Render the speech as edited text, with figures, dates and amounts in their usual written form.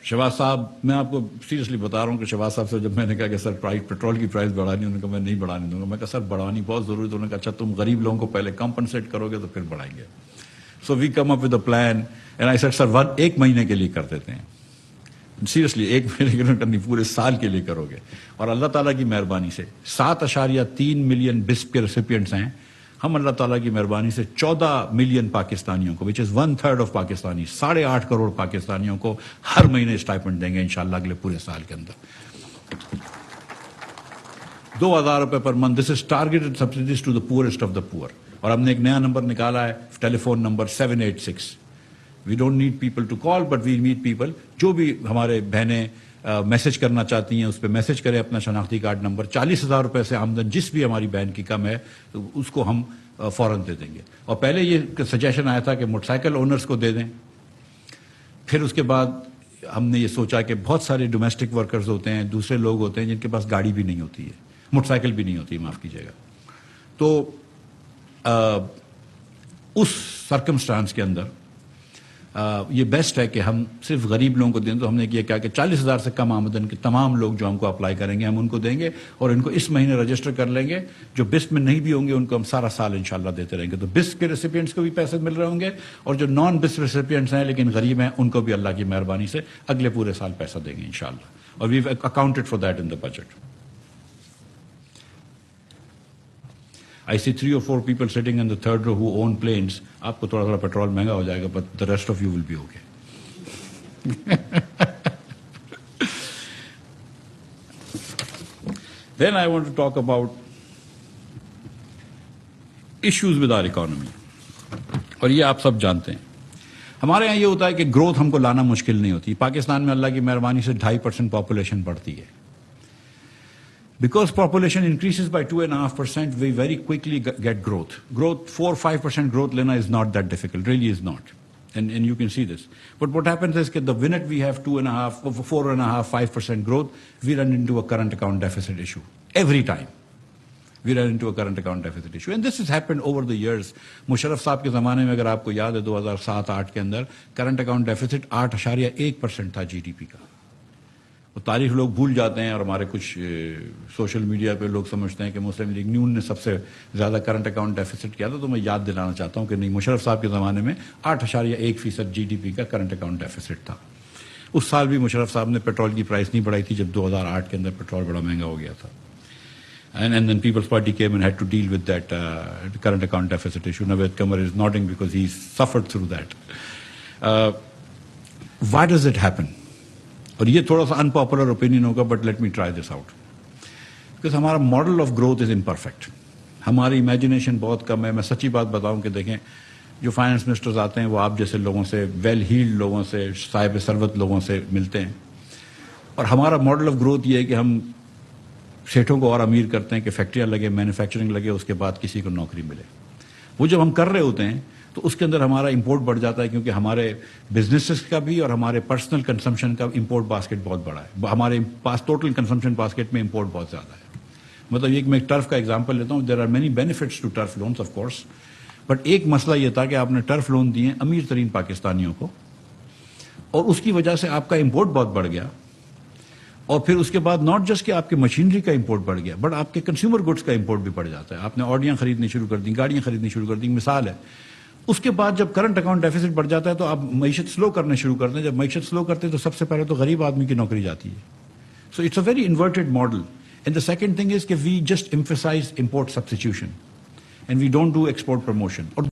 شہباز صاحب، میں آپ کو سیریسلی بتا رہا ہوں کہ شہباز صاحب سے جب میں نے کہا کہ سر پیٹرول کی پرائز بڑھانی، انہوں نے کہا میں نہیں بڑھانے دوں گا. میں کہا سر بڑھانی بہت ضروری ہے. انہوں نے کہا اچھا تم غریب لوگوں کو پہلے کمپنسیٹ کرو گے تو پھر بڑھائیں گے. So we came up with a plan and I said sir ایک مہینے کے لیے کر دیتے ہیں. سیریسلی ایک مہینے کے لیے کرنی، پورے سال کے لیے کرو گے. اور اللہ تعالیٰ کی مہربانی سے 7.3 ملین بسپ کے ریسیپینٹس ہیں. ہم اللہ تعالیٰ کی مہربانی سے 14 ملین پاکستانیوں کو، وچ از 1/3 آف پاکستانی، 8.5 کروڑ پاکستانیوں کو ہر مہینے اسٹائپنڈ دیں گے انشاءاللہ اگلے پورے سال کے اندر. 2,000 روپے per month. This is targeted subsidies to the poorest of the poor. اور ہم نے ایک نیا نمبر نکالا ہے، telephone number 786. We don't need people to call but we need people. جو بھی ہمارے بہنیں میسج کرنا چاہتی ہیں اس پہ میسج کریں اپنا شناختی کارڈ نمبر. 40,000 روپے سے آمدن جس بھی ہماری بہن کی کم ہے تو اس کو ہم فوراً دے دیں گے. اور پہلے یہ سجیشن آیا تھا کہ موٹر سائیکل اونرز کو دے دیں. پھر اس کے بعد ہم نے یہ سوچا کہ بہت سارے ڈومیسٹک ورکرز ہوتے ہیں، دوسرے لوگ ہوتے ہیں جن کے پاس گاڑی بھی نہیں ہوتی ہے، موٹر سائیکل بھی نہیں ہوتی، معاف کیجیے گا. تو اس سرکمسٹانس کے اندر یہ بیسٹ ہے کہ ہم صرف غریب لوگوں کو دیں. تو ہم نے کیا کہ 40,000 سے کم آمدن کے تمام لوگ جو ہم کو اپلائی کریں گے ہم ان کو دیں گے اور ان کو اس مہینے رجسٹر کر لیں گے. جو بسٹ میں نہیں بھی ہوں گے ان کو ہم سارا سال انشاءاللہ دیتے رہیں گے. تو بسٹ کے ریسیپینٹس کو بھی پیسے مل رہے ہوں گے اور جو نان بسٹ ریسیپینٹس ہیں لیکن غریب ہیں ان کو بھی اللہ کی مہربانی سے اگلے پورے سال پیسہ دیں گے انشاءاللہ. اور we have accounted for that in the budget. I see 3 or 4 people sitting in the third row who own planes. آپ کو تھوڑا پیٹرول مہنگا ہو جائے گا but the rest of you will be okay. Then I want to talk about issues with our economy. اور یہ آپ سب جانتے ہیں. ہمارے یہاں یہ ہوتا ہے کہ گروتھ ہم کو لانا مشکل نہیں ہوتی. پاکستان میں اللہ کی مہربانی سے 2.5% پاپولیشن بڑھتی ہے. Because population increases by 2.5%, we very quickly get growth. 4-5% growth lena is not that difficult, really is not. And you can see this. But what happens is that the minute we have 2.5, 4.5, 5% growth, we run into a current account deficit issue. Every time. We run into a current account deficit issue. And this has happened over the years. Musharraf صاحب کے زمانے میں اگر آپ کو یاد ہے 2007-8 کے اندر کرنٹ اکاؤنٹ ڈیفیسٹ 8.1% تھا جی ڈی پی کا. وہ تاریخ لوگ بھول جاتے ہیں اور ہمارے کچھ سوشل میڈیا پہ لوگ سمجھتے ہیں کہ مسلم لیگ نیون نے سب سے زیادہ کرنٹ اکاؤنٹ ڈیفیسٹ کیا تھا. تو میں یاد دلانا چاہتا ہوں کہ نہیں، مشرف صاحب کے زمانے میں 8.1% جی ڈی پی کا کرنٹ اکاؤنٹ ڈیفیسٹ تھا. اس سال بھی مشرف صاحب نے پیٹرول کی پرائس نہیں بڑھائی تھی جب 2008 کے اندر پیٹرول بڑا مہنگا ہو گیا تھا. And then People's Party came and had to deal with that current account deficit issue. Naved Qamar is nodding because he suffered through that. Why does it happen? اور یہ تھوڑا سا انپاپولر اوپینین ہوگا but let me try this out. Because ہمارا model of growth is imperfect. ہماری imagination بہت کم ہے. میں سچی بات بتاؤں کہ دیکھیں جو فائنانس منسٹرز آتے ہیں وہ آپ جیسے لوگوں سے، ویل ہیلڈ لوگوں سے، صاحب ثروت لوگوں سے ملتے ہیں. اور ہمارا ماڈل آف گروتھ یہ ہے کہ ہم سیٹھوں کو اور امیر کرتے ہیں کہ فیکٹریاں لگے، مینوفیکچرنگ لگے، اس کے بعد کسی کو نوکری ملے. وہ جب ہم کر رہے ہوتے ہیں تو اس کے اندر ہمارا امپورٹ بڑھ جاتا ہے کیونکہ ہمارے بزنسز کا بھی اور ہمارے پرسنل کنزمپشن کا امپورٹ باسکٹ بہت بڑا ہے. ہمارے پاس ٹوٹل کنزمپشن باسکٹ میں امپورٹ بہت زیادہ ہے. مطلب یہ کہ میں ٹرف کا ایگزامپل لیتا ہوں. There are many benefits to turf lawns of course, but ایک مسئلہ یہ تھا کہ آپ نے ٹرف لون دیے امیر ترین پاکستانیوں کو اور اس کی وجہ سے آپ کا امپورٹ بہت بڑھ گیا. اور پھر اس کے بعد ناٹ جسٹ کہ آپ کے مشینری کا امپورٹ بڑھ گیا بٹ آپ کے کنزیومر گڈس کا امپورٹ بھی بڑھ جاتا ہے. آپ نے آڈیاں خریدنی شروع کر دیں، گاڑیاں خریدنی شروع کر دیں. مثال ہے، اس کے بعد جب کرنٹ اکاؤنٹ ڈیفیسٹ بڑھ جاتا ہے تو آپ معیشت سلو کرنے شروع کرتے ہیں. جب معیشت سلو کرتے ہیں تو سب سے پہلے تو غریب آدمی کی نوکری جاتی ہے. So it's a very inverted model. And the second thing is کہ we just emphasize import substitution and we don't do export promotion. اور